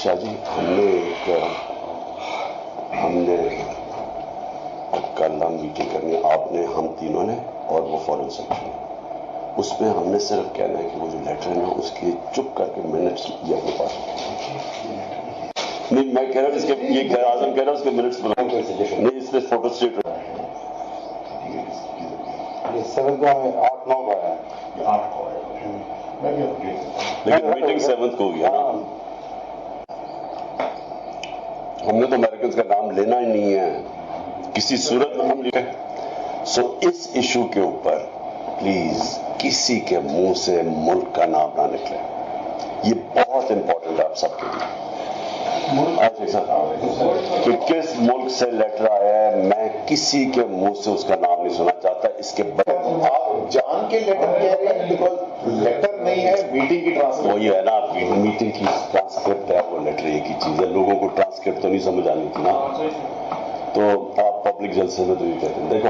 शाह जी, हमने कल हम मीटिंग करनी, आपने, हम तीनों ने और वो फॉरेन सेक्रेटरी, उसमें हमने सिर्फ कहना है कि वो जो लेटर है ना उसके चुप करके मिनट्स ये अपने पास नहीं, मैं कह रहा हूँ इसके, ये गैर आजम कह रहा हूँ उसके मिनट्स बनाओ नहीं, इसमें फोटो स्टेट 7 को 8-9 को आया, लेकिन मीटिंग 7 को हुई है ना। हमने तो अमेरिकन का नाम लेना ही नहीं है किसी सूरत में, हम लिखे। सो इस इशू के ऊपर प्लीज किसी के मुंह से मुल्क का नाम ना निकले, ये बहुत इंपॉर्टेंट है आप सबके लिए। कि किस मुल्क से लेटर आया है, मैं किसी के मुंह से उसका नाम नहीं सुनना चाहता। इसके बाद आप जान के लेटर कह रहे हैं, बिकॉज लेटर नहीं है, मीटिंग की ट्रांसक्रिप्ट, वही है ना, मीटिंग की ट्रांसक्रिप्ट है, वो लेटर एक ही चीज है। लोगों को ट्रांसक्रिप्ट तो नहीं समझ आनी थी ना, तो आप पब्लिक जलसे में तो ये कहते हैं, देखो